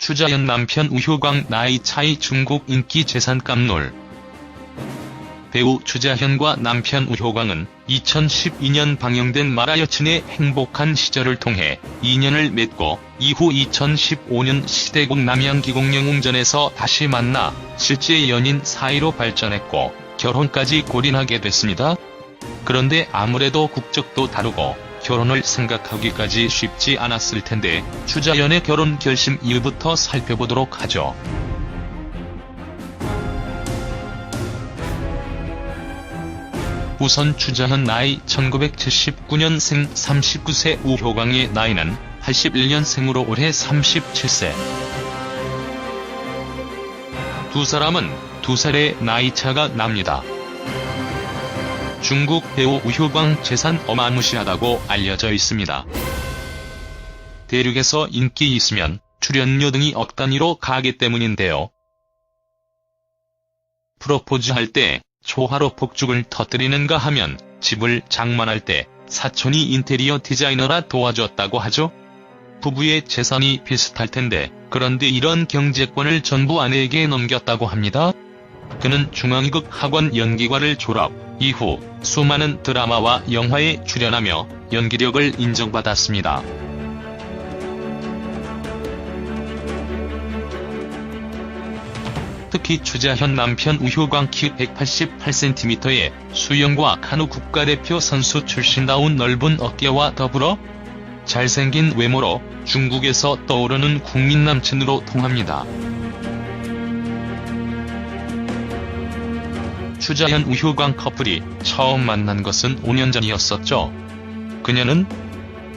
추자연 남편 우효광 나이 차이 중국 인기 재산 깜놀. 배우 추자현과 남편 우효광은 2012년 방영된 마라 여친의 행복한 시절을 통해 인연을 맺고 이후 2015년 시대국 남양기공영웅전에서 다시 만나 실제 연인 사이로 발전했고 결혼까지 골인하게 됐습니다. 그런데 아무래도 국적도 다르고 결혼을 생각하기까지 쉽지 않았을 텐데 추자연의 결혼 결심 이유부터 살펴보도록 하죠. 우선 추자현 나이 1979년생 39세 우효광의 나이는 81년생으로 올해 37세. 두 사람은 2살의 나이차가 납니다. 중국 배우 우효광 재산 어마무시하다고 알려져 있습니다. 대륙에서 인기 있으면 출연료 등이 억 단위로 가기 때문인데요. 프로포즈할 때 초하로 폭죽을 터뜨리는가 하면 집을 장만할 때 사촌이 인테리어 디자이너라 도와줬다고 하죠. 부부의 재산이 비슷할 텐데 그런데 이런 경제권을 전부 아내에게 넘겼다고 합니다. 그는 중앙극 학원 연기과를 졸업 이후 수많은 드라마와 영화에 출연하며 연기력을 인정받았습니다. 특히 추자현 남편 우효광 키 188cm에 수영과 카누 국가대표 선수 출신다운 넓은 어깨와 더불어 잘생긴 외모로 중국에서 떠오르는 국민 남친으로 통합니다. 추자현 우효광 커플이 처음 만난 것은 5년 전이었었죠. 그녀는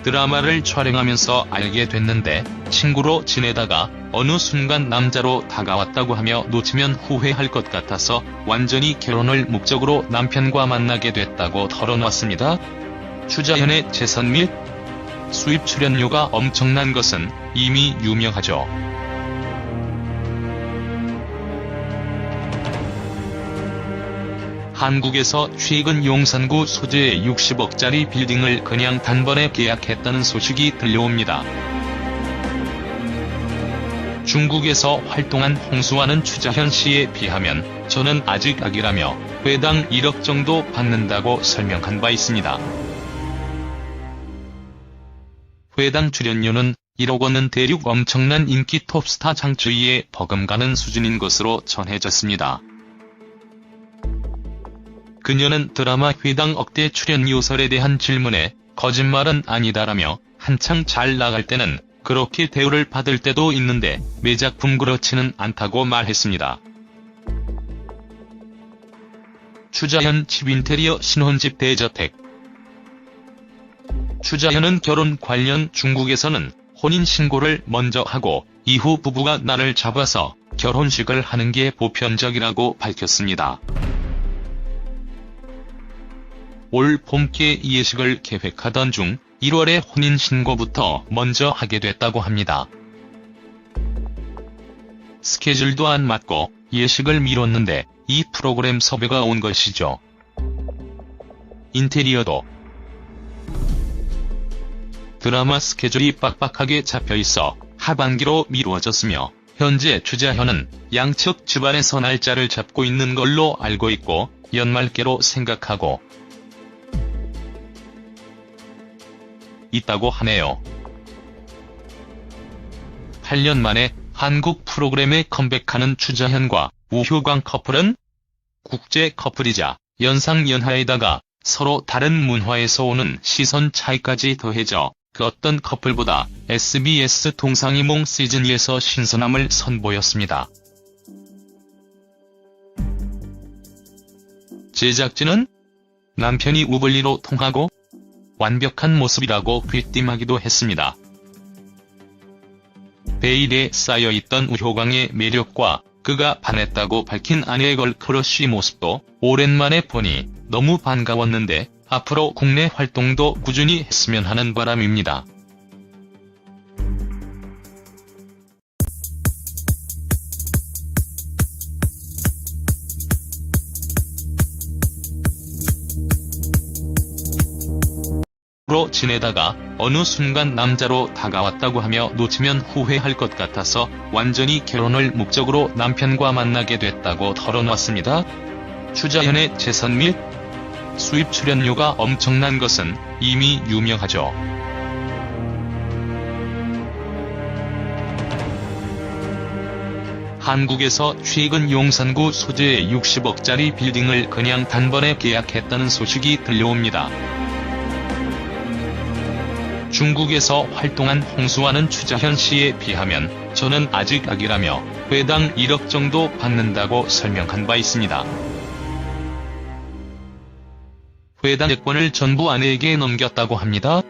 드라마를 촬영하면서 알게 됐는데 친구로 지내다가 어느 순간 남자로 다가왔다고 하며 놓치면 후회할 것 같아서 완전히 결혼을 목적으로 남편과 만나게 됐다고 털어놨습니다. 추자현의 재산 및 수입 출연료가 엄청난 것은 이미 유명하죠. 한국에서 최근 용산구 소재의 60억짜리 빌딩을 그냥 단번에 계약했다는 소식이 들려옵니다. 중국에서 활동한 홍수와는 추자현 씨에 비하면 저는 아직 아기라며 회당 1억 정도 받는다고 설명한 바 있습니다. 회당 출연료는 1억 원은 대륙 엄청난 인기 톱스타 장쯔이에 버금가는 수준인 것으로 전해졌습니다. 그녀는 드라마 회당 억대 출연 요설에 대한 질문에 거짓말은 아니다라며 한창 잘 나갈 때는 그렇게 대우를 받을 때도 있는데 매작품 그렇지는 않다고 말했습니다. 추자현 집 인테리어 신혼집 대저택. 추자현은 결혼 관련 중국에서는 혼인신고를 먼저 하고 이후 부부가 날을 잡아서 결혼식을 하는 게 보편적이라고 밝혔습니다. 올 봄께 예식을 계획하던 중 1월에 혼인신고부터 먼저 하게 됐다고 합니다. 스케줄도 안 맞고 예식을 미뤘는데 이 프로그램 섭외가 온 것이죠. 인테리어도 드라마 스케줄이 빡빡하게 잡혀있어 하반기로 미루어졌으며 현재 추자현은 양측 집안에서 날짜를 잡고 있는 걸로 알고 있고 연말께로 생각하고 있다고 하네요. 8년 만에 한국 프로그램에 컴백하는 추자현과 우효광 커플은 국제 커플이자 연상연하에다가 서로 다른 문화에서 오는 시선 차이까지 더해져 그 어떤 커플보다 SBS 동상이몽 시즌2에서 신선함을 선보였습니다. 제작진은 남편이 우블리로 통하고 완벽한 모습이라고 귀띔하기도 했습니다. 베일에 쌓여있던 우효광의 매력과 그가 반했다고 밝힌 아내의 걸크러쉬 모습도 오랜만에 보니 너무 반가웠는데 앞으로 국내 활동도 꾸준히 했으면 하는 바람입니다. 연인으로 지내다가 어느 순간 남자로 다가왔다고 하며 놓치면 후회할 것 같아서 완전히 결혼을 목적으로 남편과 만나게 됐다고 털어놨습니다. 추자현의 재산 및 수입 출연료가 엄청난 것은 이미 유명하죠. 한국에서 최근 용산구 소재의 60억짜리 빌딩을 그냥 단번에 계약했다는 소식이 들려옵니다. 중국에서 활동한 홍수하는 추자현 씨에 비하면 저는 아직 아기라며 회당 1억 정도 받는다고 설명한 바 있습니다. 회당 채권을 전부 아내에게 넘겼다고 합니다.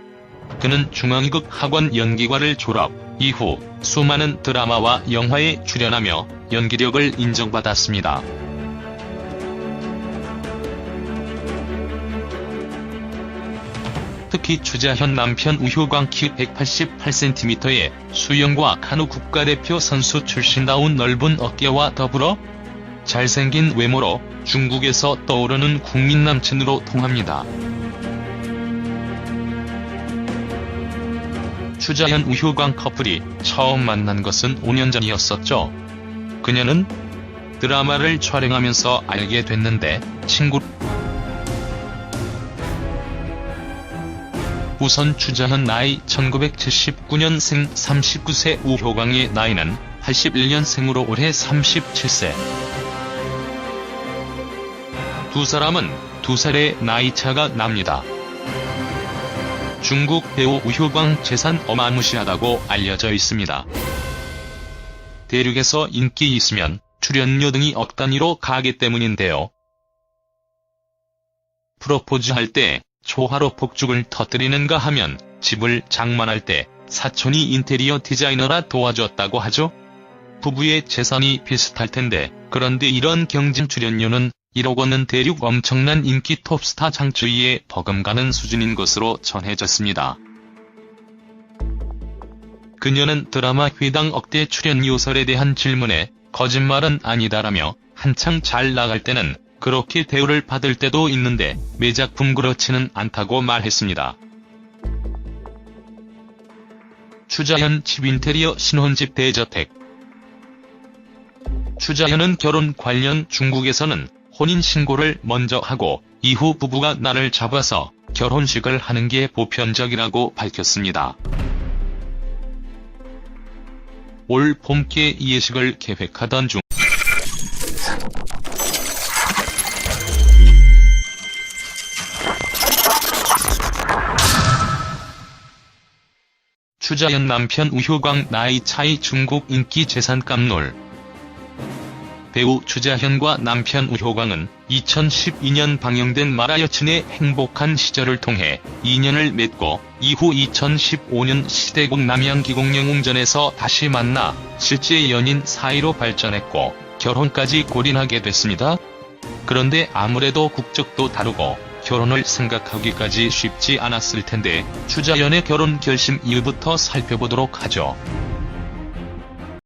그는 중앙이극 학원 연기과를 졸업 이후 수많은 드라마와 영화에 출연하며 연기력을 인정받았습니다. 특히 추자현 남편 우효광 키 188cm의 수영과 카누 국가대표 선수 출신다운 넓은 어깨와 더불어 잘생긴 외모로 중국에서 떠오르는 국민 남친으로 통합니다. 추자현 우효광 커플이 처음 만난 것은 5년 전이었었죠. 그녀는 드라마를 촬영하면서 알게 됐는데 우선 추자현 나이 1979년생 39세 우효광의 나이는 81년생으로 올해 37세. 두 사람은 2살의 나이 차가 납니다. 중국 배우 우효광 재산 어마무시하다고 알려져 있습니다. 대륙에서 인기 있으면 출연료 등이 억 단위로 가기 때문인데요. 프로포즈할 때 초하로 폭죽을 터뜨리는가 하면 집을 장만할 때 사촌이 인테리어 디자이너라 도와줬다고 하죠. 부부의 재산이 비슷할 텐데 그런데 이런 경진 출연료는 1억 원은 대륙 엄청난 인기 톱스타 장쯔이에 버금가는 수준인 것으로 전해졌습니다. 그녀는 드라마 회당 억대 출연료설에 대한 질문에 거짓말은 아니다라며 한창 잘 나갈 때는 그렇게 대우를 받을 때도 있는데 매 작품 그렇지는 않다고 말했습니다. 추자현 집 인테리어 신혼집 대저택. 추자현은 결혼 관련 중국에서는 혼인신고를 먼저 하고 이후 부부가 날을 잡아서 결혼식을 하는 게 보편적이라고 밝혔습니다. 올 봄께 예식을 계획하던 중 추자현 남편 우효광 나이 차이 중국 인기 재산 깜놀. 배우 추자현과 남편 우효광은 2012년 방영된 마라 여친의 행복한 시절을 통해 인연을 맺고 이후 2015년 시대국 남양기공영웅전에서 다시 만나 실제 연인 사이로 발전했고 결혼까지 골인하게 됐습니다. 그런데 아무래도 국적도 다르고 결혼을 생각하기까지 쉽지 않았을 텐데 추자현의 결혼 결심 이유부터 살펴보도록 하죠.